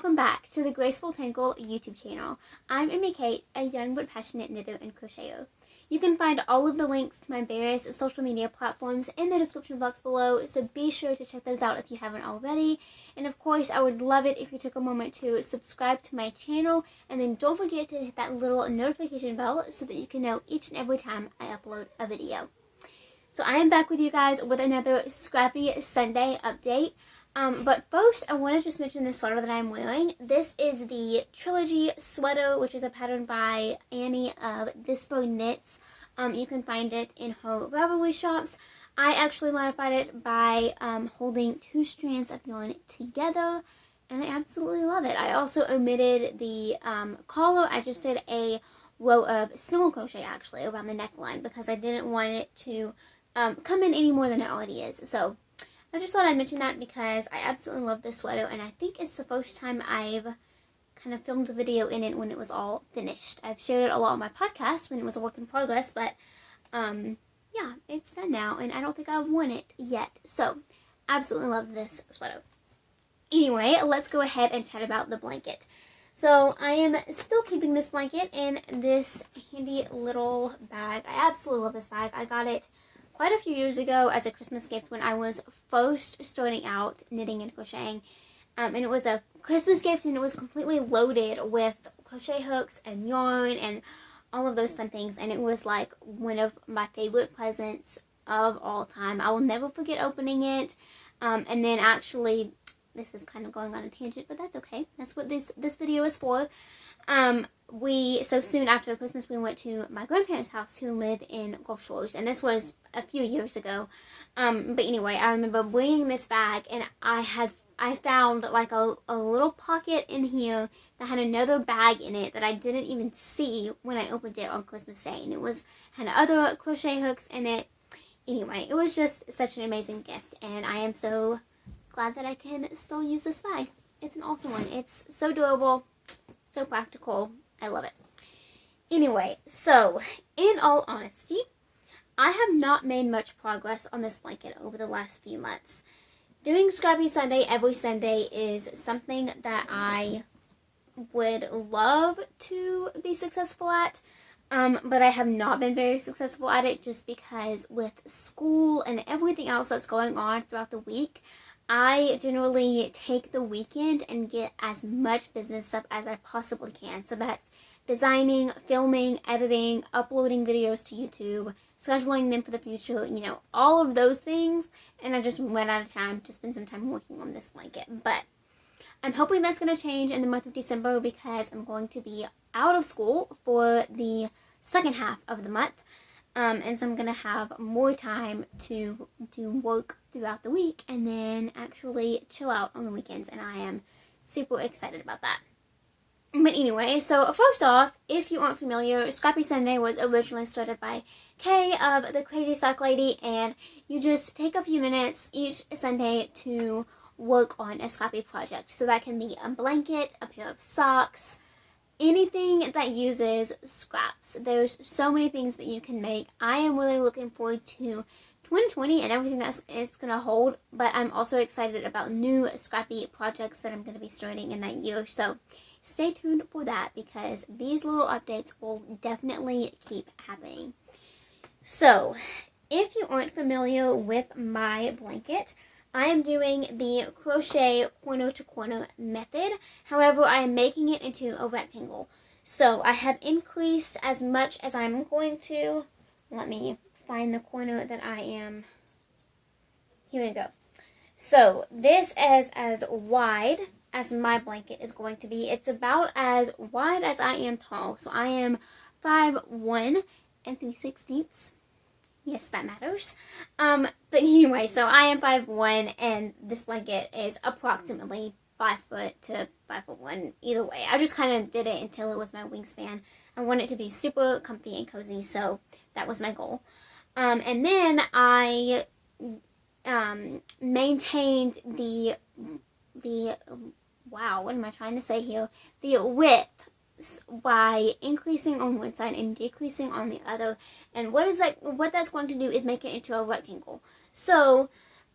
welcome back to the Graceful Tangle YouTube channel. I'm Amy Kate, a young but passionate knitter and crocheter. You can find all of the links to my various social media platforms in the description box below, so be sure to check those out if you haven't already. And of course, I would love it if you took a moment to subscribe to my channel, and then don't forget to hit that little notification bell so that you can know each and every time I upload a video. So I am back with you guys with another Scrappy Sunday update. But first, I want to just mention this sweater that I'm wearing. This is the Trilogy sweater, which is a pattern by Annie of Dispo Knits. You can find it in her Ravelry shops. I actually modified it by holding two strands of yarn together, and I absolutely love it. I also omitted the collar. I just did a row of single crochet actually around the neckline because I didn't want it to come in any more than it already is. So I just thought I'd mention that because I absolutely love this sweater, and I think it's the first time I've kind of filmed a video in it when it was all finished. I've shared it a lot on my podcast when it was a work in progress, but yeah, it's done now, and I don't think I've worn it yet. So, absolutely love this sweater. Anyway, let's go ahead and chat about the blanket. So, I am still keeping this blanket in this handy little bag. I absolutely love this bag. I got it quite a few years ago as a Christmas gift when I was first starting out knitting and crocheting. And it was a Christmas gift, and it was completely loaded with crochet hooks and yarn and all of those fun things. And it was like one of my favorite presents of all time. I will never forget opening it. And then actually, this is kind of going on a tangent, but that's okay. That's what this video is for. So soon after Christmas, we went to my grandparents' house who live in Gulf Shores, and this was a few years ago. But anyway, I remember bringing this bag, and I found like a little pocket in here that had another bag in it that I didn't even see when I opened it on Christmas Day, and it had other crochet hooks in it. Anyway, it was just such an amazing gift, and I am so glad that I can still use this bag. It's an awesome one. It's so durable, so practical. I love it. Anyway, so in all honesty, I have not made much progress on this blanket over the last few months. Doing Scrappy Sunday every Sunday is something that I would love to be successful at, but I have not been very successful at it just because with school and everything else that's going on throughout the week, I generally take the weekend and get as much business up as I possibly can. So that's designing, filming, editing, uploading videos to YouTube, scheduling them for the future, all of those things. And I just ran out of time to spend some time working on this blanket. But I'm hoping that's going to change in the month of December because I'm going to be out of school for the second half of the month. And so I'm going to have more time to do work throughout the week and then actually chill out on the weekends. And I am super excited about that. But anyway, so first off, if you aren't familiar, Scrappy Sunday was originally started by Kay of the Crazy Sock Lady, and you just take a few minutes each Sunday to work on a scrappy project. So that can be a blanket, a pair of socks, anything that uses scraps. There's so many things that you can make. I am really looking forward to 2020 and everything that it's going to hold, but I'm also excited about new scrappy projects that I'm going to be starting in that year. So stay tuned for that because these little updates will definitely keep happening. So, if you aren't familiar with my blanket, I am doing the crochet corner to corner method. However, I am making it into a rectangle. So, I have increased as much as I'm going to. Let me find the corner that I am. Here we go. So, this is as wide as my blanket is going to be. It's about as wide as I am tall. So I am 5'1" and 3/16. Yes, that matters. But anyway, so I am 5'1", and this blanket is approximately 5 foot to 5'1", either way. I just kind of did it until it was my wingspan. I want it to be super comfy and cozy, so that was my goal. And then I maintained the wow, what am I trying to say here? The width by increasing on one side and decreasing on the other. And what that's going to do is make it into a rectangle. So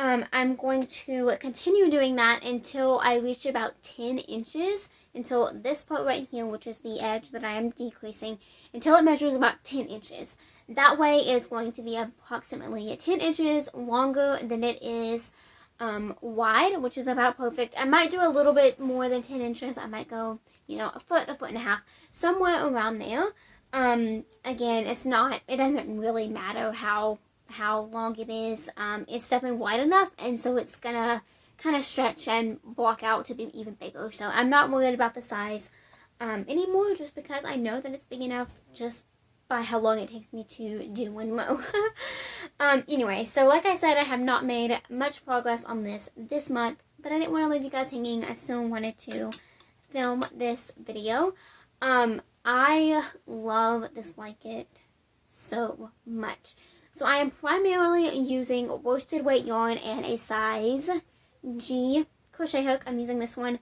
I'm going to continue doing that until I reach about 10 inches, until this part right here, which is the edge that I am decreasing, until it measures about 10 inches. That way it is going to be approximately 10 inches longer than it is wide, which is about perfect. I might do a little bit more than 10 inches. I might go, a foot and a half, somewhere around there. Again, it doesn't really matter how long it is. It's definitely wide enough, and so it's gonna kind of stretch and block out to be even bigger. So I'm not worried about the size anymore, just because I know that it's big enough just by how long it takes me to do one row. Anyway, so like I said, I have not made much progress on this month, but I didn't want to leave you guys hanging. I still wanted to film this video. I love this blanket so much. So I am primarily using worsted weight yarn and a size G crochet hook. I'm using this one.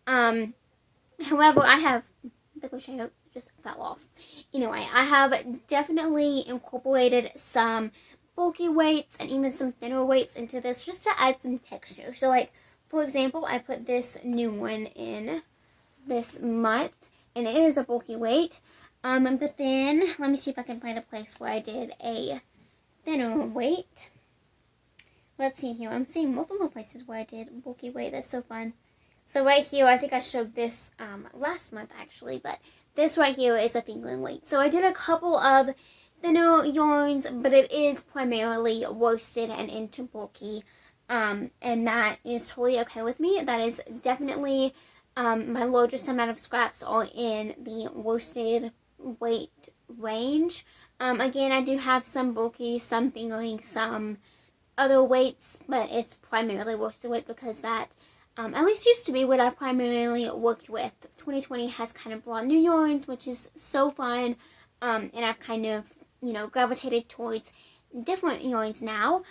However, I have the crochet hook just fell off. Anyway, I have definitely incorporated some bulky weights and even some thinner weights into this just to add some texture. So like, for example, I put this new one in this month, and it is a bulky weight. But then, let me see if I can find a place where I did a thinner weight. Let's see here. I'm seeing multiple places where I did bulky weight. That's so fun. So right here, I think I showed this last month actually, but this right here is a fingering weight. So I did a couple of thinner yarns, but it is primarily worsted and into bulky, and that is totally okay with me. That is definitely my largest amount of scraps are in the worsted weight range. Again, I do have some bulky, some fingering, some other weights, but it's primarily worsted weight because that at least used to be what I primarily worked with. 2020 has kind of brought new yarns, which is so fun, and I've kind of, gravitated towards different yarns now.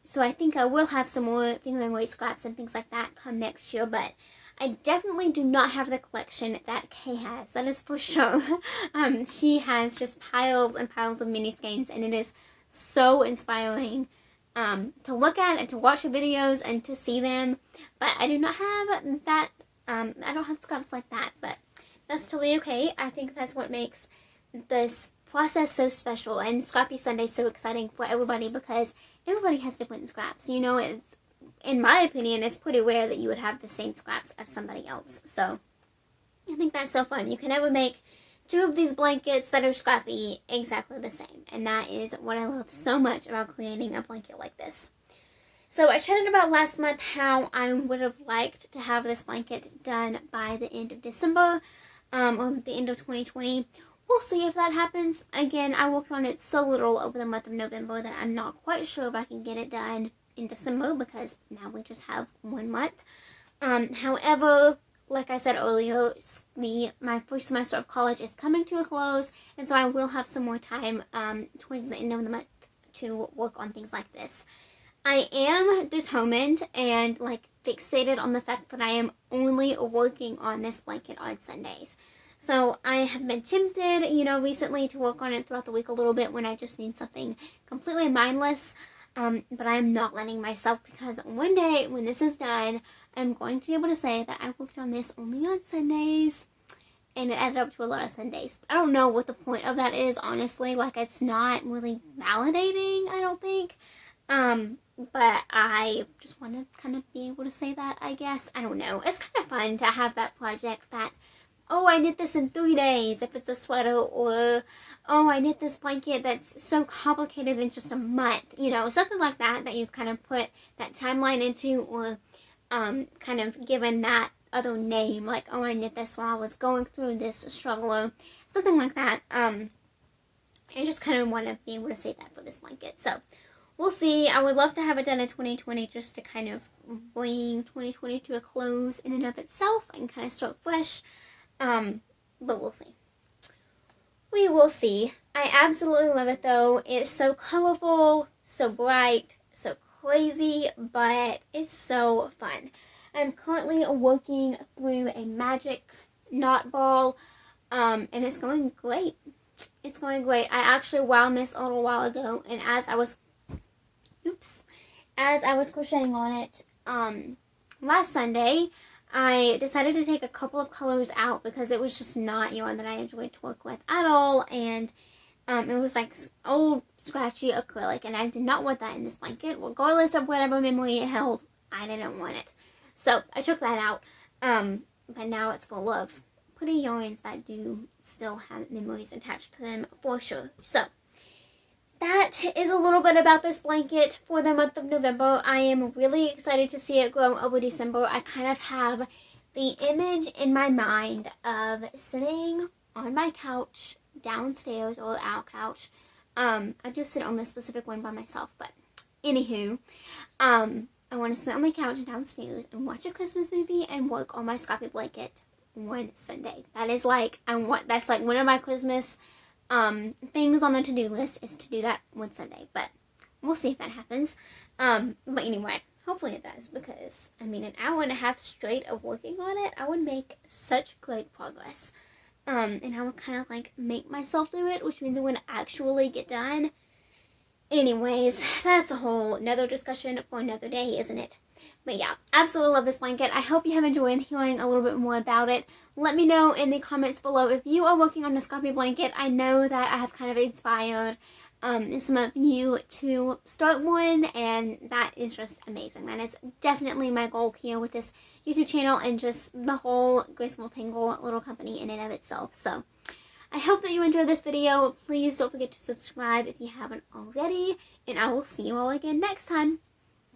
So I think I will have some more fingering weight scraps and things like that come next year, but I definitely do not have the collection that Kay has, that is for sure. She has just piles and piles of mini skeins, and it is so inspiring to look at and to watch her videos and to see them, but I do not have that. I don't have scraps like that, but that's totally okay. I think that's what makes this process so special and Scrappy Sunday so exciting for everybody, because everybody has different scraps. It's, in my opinion, it's pretty rare that you would have the same scraps as somebody else. So I think that's so fun. You can never make two of these blankets that are scrappy exactly the same, and that is what I love so much about creating a blanket like this. So I chatted about last month how I would have liked to have this blanket done by the end of December, or the end of 2020. We'll see if that happens. Again, I worked on it so little over the month of November that I'm not quite sure if I can get it done in December, because now we just have 1 month. However, like I said earlier, my first semester of college is coming to a close, and so I will have some more time towards the end of the month to work on things like this. I am determined and fixated on the fact that I am only working on this blanket on Sundays. So I have been tempted, recently to work on it throughout the week a little bit when I just need something completely mindless. But I am not letting myself, because one day when this is done, I'm going to be able to say that I worked on this only on Sundays, and it added up to a lot of Sundays. I don't know what the point of that is, honestly. It's not really validating, I don't think. But I just want to kind of be able to say that, I guess. I don't know. It's kind of fun to have that project that, oh, I knit this in 3 days if it's a sweater, or oh, I knit this blanket that's so complicated in just a month. Something like that you've kind of put that timeline into, or kind of given that other name, like, oh, I knit this while I was going through this struggle, or something like that. I just kind of want to be able to say that for this blanket. So we'll see. I would love to have it done in 2020 just to kind of bring 2020 to a close in and of itself and kind of start fresh. But we'll see. We will see. I absolutely love it though. It's so colorful, so bright, so crazy, but it's so fun. I'm currently working through a magic knot ball, and it's going great. It's going great. I actually wound this a little while ago, and as I was as I was crocheting on it last Sunday, I decided to take a couple of colors out because it was just not yarn that I enjoyed to work with at all, and it was like old scratchy acrylic, and I did not want that in this blanket. Regardless of whatever memory it held, I didn't want it. So I took that out, but now it's full of pretty yarns that do still have memories attached to them for sure. So that is a little bit about this blanket for the month of November. I am really excited to see it grow over December. I kind of have the image in my mind of sitting on my couch downstairs, or our couch. I just sit on this specific one by myself, but anywho, I want to sit on my couch downstairs and watch a Christmas movie and work on my Scrappy Blanket one Sunday. That is like, that's like one of my Christmas things on the to-do list, is to do that one Sunday, but we'll see if that happens. But anyway, hopefully it does, because I mean, an hour and a half straight of working on it, I would make such great progress. And I would kind of like make myself do it, which means it wouldn't actually get done. Anyways, that's a whole another discussion for another day, isn't it? But yeah, absolutely love this blanket. I hope you have enjoyed hearing a little bit more about it. Let me know in the comments below if you are working on a Scrappy Blanket. I know that I have kind of inspired some of you to start one, and that is just amazing. That is definitely my goal here with this YouTube channel and just the whole Graceful Tangle little company in and of itself. So I hope that you enjoyed this video. Please don't forget to subscribe if you haven't already, and I will see you all again next time.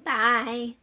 Bye!